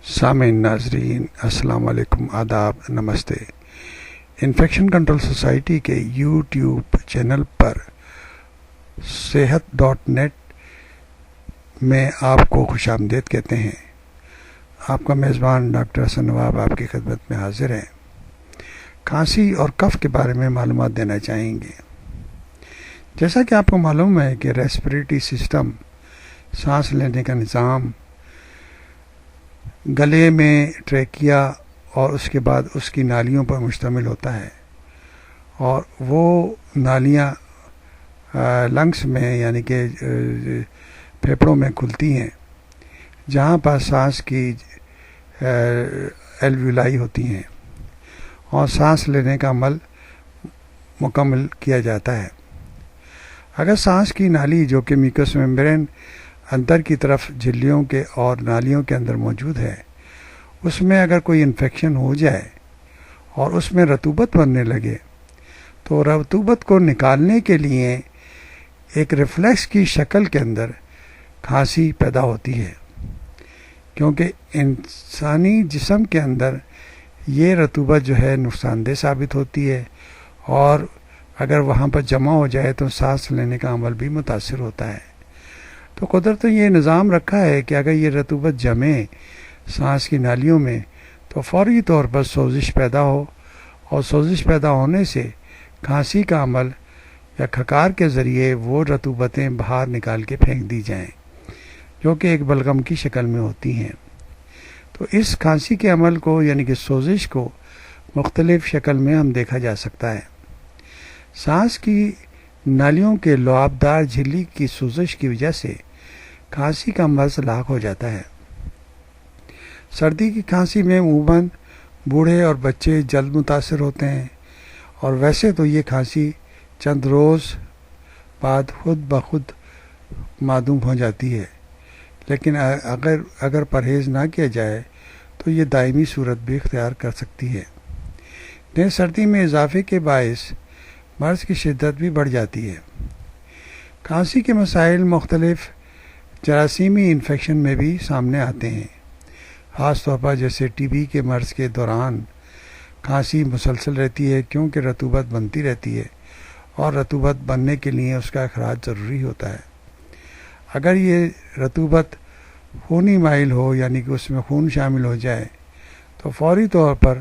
سامعین ناظرین السلام علیکم، آداب، نمستے۔ انفیکشن کنٹرول سوسائٹی کے یوٹیوب چینل پر صحت.net میں آپ کو خوش آمدید کہتے ہیں۔ آپ کا میزبان ڈاکٹر حسن نواب آپ کی خدمت میں حاضر ہیں۔ کھانسی اور کف کے بارے میں معلومات دینا چاہیں گے۔ جیسا کہ آپ کو معلوم ہے کہ ریسپریٹری سسٹم، سانس لینے کا نظام، گلے میں ٹریکیا اور اس کے بعد اس کی نالیوں پر مشتمل ہوتا ہے، اور وہ نالیاں لنگس میں یعنی کہ پھیپھڑوں میں کھلتی ہیں، جہاں پر سانس کی ایلویولائی ہوتی ہیں اور سانس لینے کا عمل مکمل کیا جاتا ہے۔ اگر سانس کی نالی جو کہ میوکس میمبرین اندر کی طرف جھلیوں کے اور نالیوں کے اندر موجود ہے، اس میں اگر کوئی انفیکشن ہو جائے اور اس میں رطوبت بننے لگے تو رطوبت کو نکالنے کے لیے ایک ریفلیکس کی شکل کے اندر کھانسی پیدا ہوتی ہے، کیونکہ انسانی جسم کے اندر یہ رطوبت جو ہے نقصان دہ ثابت ہوتی ہے، اور اگر وہاں پر جمع ہو جائے تو سانس لینے کا عمل بھی متاثر ہوتا ہے۔ تو قدرت نے یہ نظام رکھا ہے کہ اگر یہ رطوبت جمے سانس کی نالیوں میں تو فوری طور پر سوزش پیدا ہو، اور سوزش پیدا ہونے سے کھانسی کا عمل یا کھکار کے ذریعے وہ رطوبتیں باہر نکال کے پھینک دی جائیں، جو کہ ایک بلغم کی شکل میں ہوتی ہیں۔ تو اس کھانسی کے عمل کو یعنی کہ سوزش کو مختلف شکل میں ہم دیکھا جا سکتا ہے۔ سانس کی نالیوں کے لعابدار جھلی کی سوزش کی وجہ سے کھانسی کا مرض لاحق ہو جاتا ہے۔ سردی کی کھانسی میں عموماً بوڑھے اور بچے جلد متاثر ہوتے ہیں، اور ویسے تو یہ کھانسی چند روز بعد خود بخود معدوم ہو جاتی ہے، لیکن اگر پرہیز نہ کیا جائے تو یہ دائمی صورت بھی اختیار کر سکتی ہے۔ نئے سردی میں اضافے کے باعث مرض کی شدت بھی بڑھ جاتی ہے۔ کھانسی کے مسائل مختلف جراثیمی انفیکشن میں بھی سامنے آتے ہیں، خاص طور پر جیسے ٹی بی کے مرض کے دوران کھانسی مسلسل رہتی ہے، کیونکہ رطوبت بنتی رہتی ہے اور رطوبت بننے کے لیے اس کا اخراج ضروری ہوتا ہے۔ اگر یہ رطوبت خونی مائل ہو یعنی کہ اس میں خون شامل ہو جائے تو فوری طور پر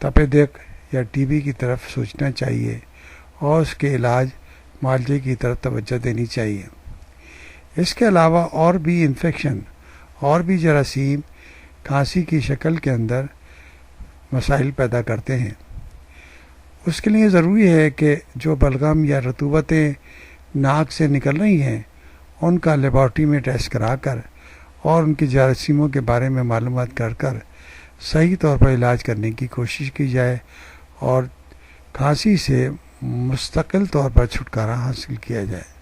تپ دق یا ٹی بی کی طرف سوچنا چاہیے اور اس کے علاج معالجے کی طرف توجہ دینی چاہیے۔ اس کے علاوہ اور بھی انفیکشن اور بھی جراثیم کھانسی کی شکل کے اندر مسائل پیدا کرتے ہیں۔ اس کے لیے ضروری ہے کہ جو بلغم یا رطوبتیں ناک سے نکل رہی ہیں ان کا لیبارٹری میں ٹیسٹ کرا کر اور ان کی جراثیموں کے بارے میں معلومات کر صحیح طور پر علاج کرنے کی کوشش کی جائے اور کھانسی سے مستقل طور پر چھٹکارا حاصل کیا جائے۔